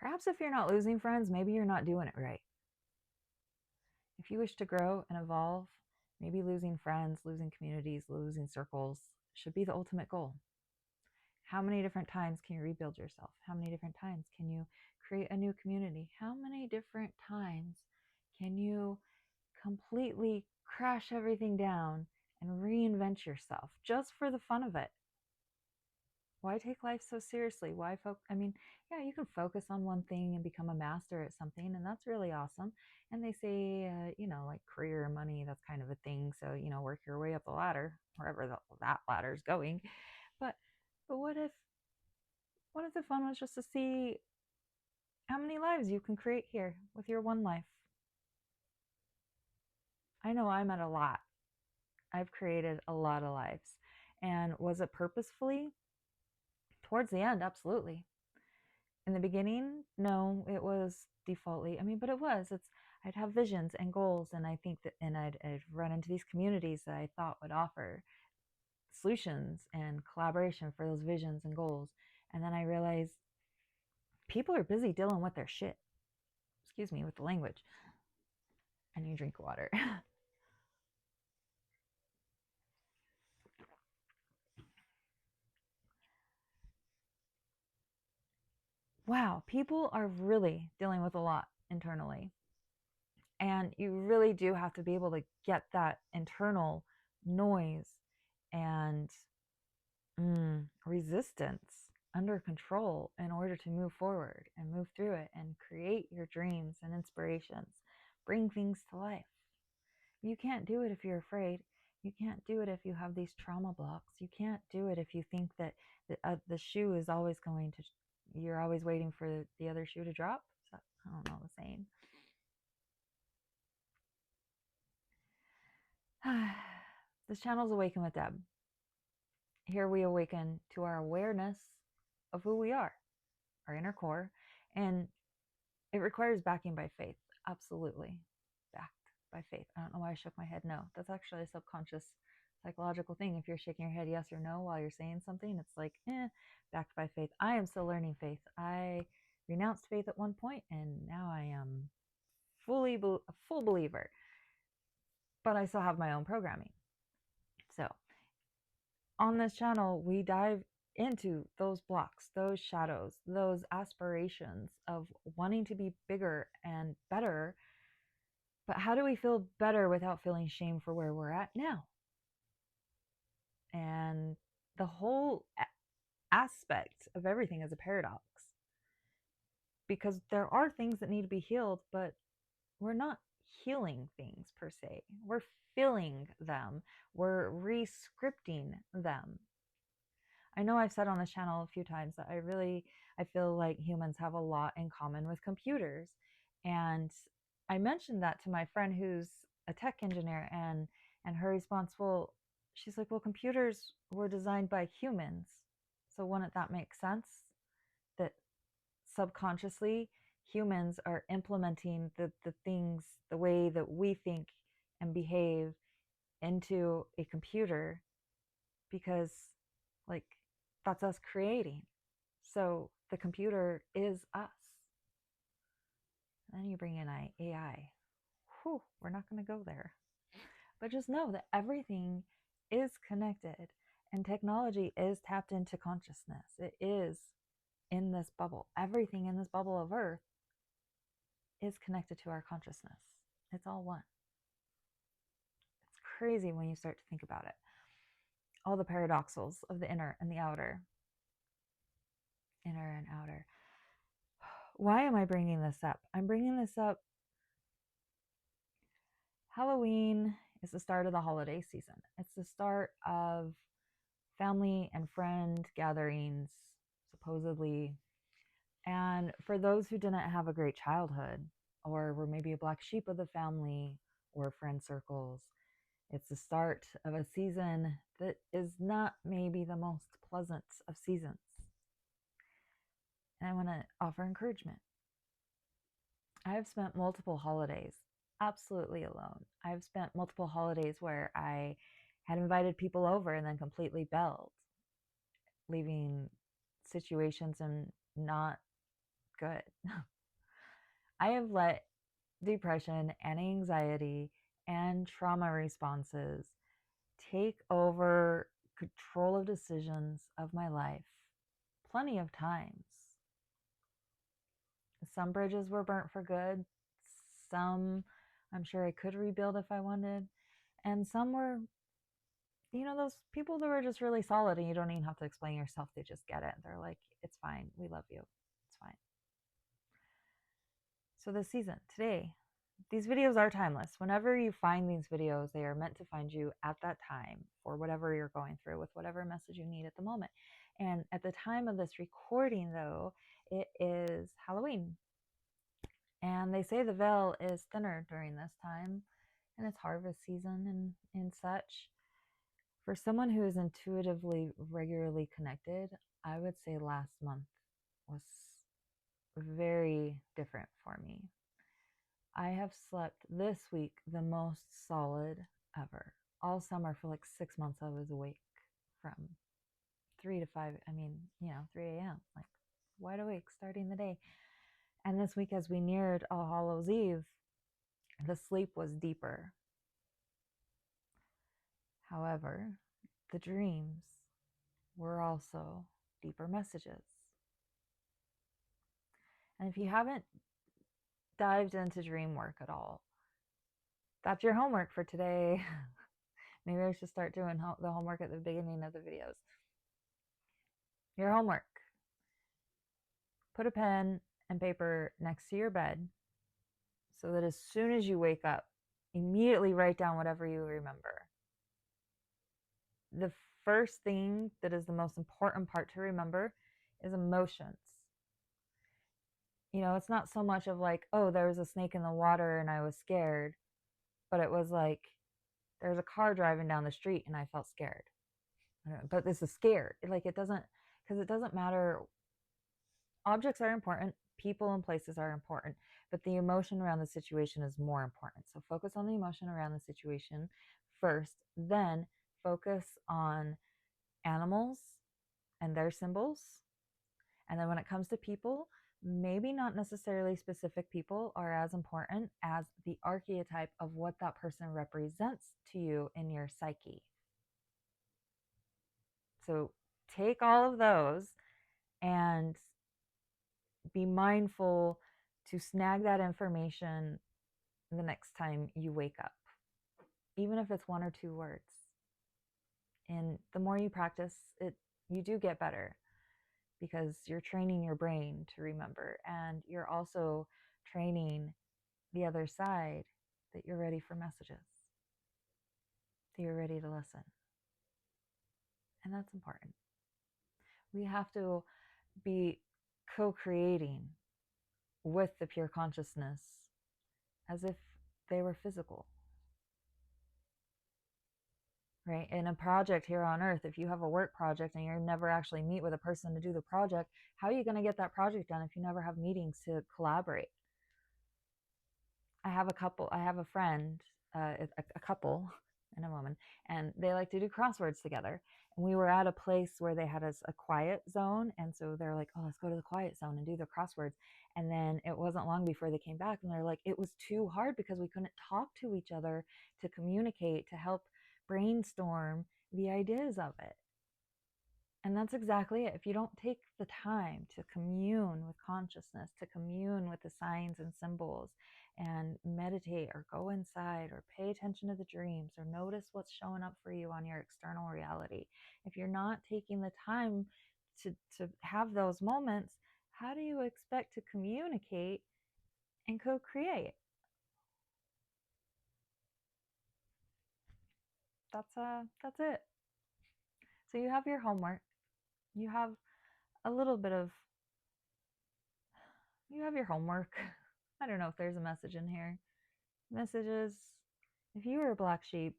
Perhaps if you're not losing friends, maybe you're not doing it right. If you wish to grow and evolve, maybe losing friends, losing communities, losing circles should be the ultimate goal. How many different times can you rebuild yourself? How many different times can you create a new community? How many different times can you completely crash everything down and reinvent yourself just for the fun of it? Why take life so seriously? Yeah, you can focus on one thing and become a master at something, and that's really awesome. And they say, like career and money, that's kind of a thing. So, work your way up the ladder, wherever that ladder is going. But, but what if the fun was just to see how many lives you can create here with your one life? I know I'm at a lot. I've created a lot of lives. And was it purposefully? Towards the end, absolutely. In the beginning, no, it was defaultly. But it was. I'd have visions and goals, and I think that, and I'd run into these communities that I thought would offer solutions and collaboration for those visions and goals. And then I realized people are busy dealing with their shit. Excuse me with the language. I need a drink of water. Wow, people are really dealing with a lot internally. And you really do have to be able to get that internal noise and resistance under control in order to move forward and move through it and create your dreams and inspirations, bring things to life. You can't do it if you're afraid. You can't do it if you have these trauma blocks. You can't do it if you think that the shoe is always you're always waiting for the other shoe to drop. So, I don't know the saying. This channel is Awaken with Debb. Here we awaken to our awareness of who we are, our inner core, and it requires backing by faith. Absolutely. Backed by faith. I don't know why I shook my head no. That's actually a subconscious psychological thing. If you're shaking your head yes or no while you're saying something, it's like, backed by faith. I am still learning faith. I renounced faith at one point, and now I am a full believer. But I still have my own programming. So on this channel, we dive into those blocks, those shadows, those aspirations of wanting to be bigger and better. But how do we feel better without feeling shame for where we're at now? And the whole aspect of everything is a paradox, because there are things that need to be healed, but we're not healing things per se. We're filling them. We're re-scripting them. I know I've said on this channel a few times that I feel like humans have a lot in common with computers. And I mentioned that to my friend who's a tech engineer, and her response, well, she's like, well, computers were designed by humans. So wouldn't that make sense that subconsciously humans are implementing the things, the way that we think and behave into a computer, because like that's us creating. So the computer is us. And then you bring in AI. Whew, we're not going to go there. But just know that everything is connected, and technology is tapped into consciousness. It is in this bubble. Everything in this bubble of Earth is connected to our consciousness. It's all one. It's crazy when you start to think about it. All the paradoxals of the inner and the outer. Inner and outer. Why am I bringing this up? I'm bringing this up. Halloween is the start of the holiday season. It's the start of family and friend gatherings, supposedly. And for those who didn't have a great childhood, or were maybe a black sheep of the family or friend circles, it's the start of a season that is not maybe the most pleasant of seasons. And I want to offer encouragement. I have spent multiple holidays absolutely alone. I've spent multiple holidays where I had invited people over and then completely bailed, leaving situations and not good. I have let depression and anxiety and trauma responses take over control of decisions of my life plenty of times. Some bridges were burnt for good. Some I'm sure I could rebuild if I wanted. And some were, those people that were just really solid and you don't even have to explain yourself. They just get it. They're like, it's fine. We love you. It's fine. So this season, today, these videos are timeless. Whenever you find these videos, they are meant to find you at that time for whatever you're going through with whatever message you need at the moment. And at the time of this recording, though, it is Halloween. And they say the veil is thinner during this time, and it's harvest season and such. For someone who is intuitively regularly connected, I would say last month was very different for me. I have slept this week the most solid ever. All summer for like 6 months I was awake from 3 to 5, 3 a.m. like wide awake starting the day. And this week as we neared All Hallows Eve, the sleep was deeper. However, the dreams were also deeper messages. And if you haven't dived into dream work at all, that's your homework for today. Maybe I should start doing the homework at the beginning of the videos. Your homework. Put a pen and paper next to your bed so that as soon as you wake up, immediately write down whatever you remember. The first thing that is the most important part to remember is emotions. It's not so much of like, oh, there was a snake in the water and I was scared, but it was like, there's a car driving down the street and I felt scared. But this is scared. Like it doesn't matter. Objects are important. People and places are important, but the emotion around the situation is more important. So focus on the emotion around the situation first, then focus on animals and their symbols. And then when it comes to people, maybe not necessarily specific people are as important as the archetype of what that person represents to you in your psyche. So take all of those and be mindful to snag that information the next time you wake up, even if it's 1 or 2 words. And the more you practice it, you do get better because you're training your brain to remember, and you're also training the other side that you're ready for messages, that you're ready to listen. And that's important. We have to be co-creating with the pure consciousness as if they were physical. Right? In a project here on earth, if you have a work project and you never actually meet with a person to do the project, how are you going to get that project done if you never have meetings to collaborate? I have a friend, a couple and a woman, and they like to do crosswords together. And we were at a place where they had a quiet zone. And so they're like, oh, let's go to the quiet zone and do the crosswords. And then it wasn't long before they came back and they're like, it was too hard because we couldn't talk to each other to communicate, to help brainstorm the ideas of it. And that's exactly it. If you don't take the time to commune with consciousness, to commune with the signs and symbols, and meditate or go inside or pay attention to the dreams or notice what's showing up for you on your external reality, if you're not taking the time to have those moments, how do you expect to communicate and co-create? That's it. So you have your homework. You have your homework. I don't know if there's a message in here. Messages, if you were a black sheep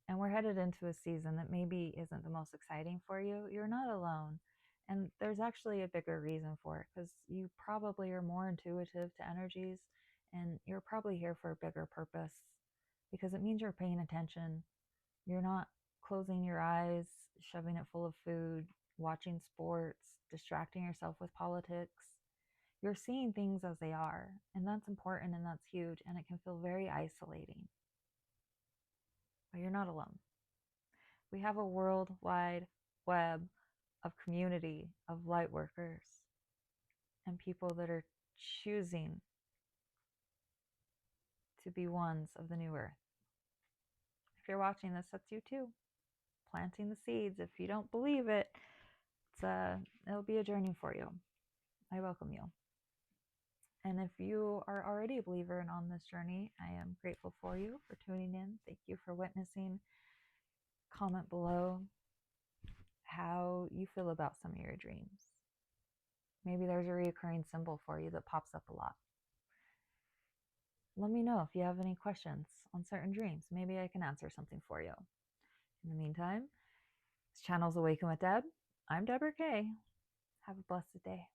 and we're headed into a season that maybe isn't the most exciting for you, you're not alone. And there's actually a bigger reason for it, because you probably are more intuitive to energies and you're probably here for a bigger purpose, because it means you're paying attention. You're not closing your eyes, shoving it full of food, watching sports, distracting yourself with politics. You're seeing things as they are, and that's important and that's huge, and it can feel very isolating. But you're not alone. We have a worldwide web of community of light workers and people that are choosing to be ones of the new earth. If you're watching this, that's you too. Planting the seeds. If you don't believe it, it'll be a journey for you. I welcome you. And if you are already a believer and on this journey, I am grateful for you for tuning in. Thank you for witnessing. Comment below how you feel about some of your dreams. Maybe there's a recurring symbol for you that pops up a lot. Let me know if you have any questions on certain dreams. Maybe I can answer something for you. In the meantime, this channel's Awaken with Debb. I'm Deborah Kaye. Have a blessed day.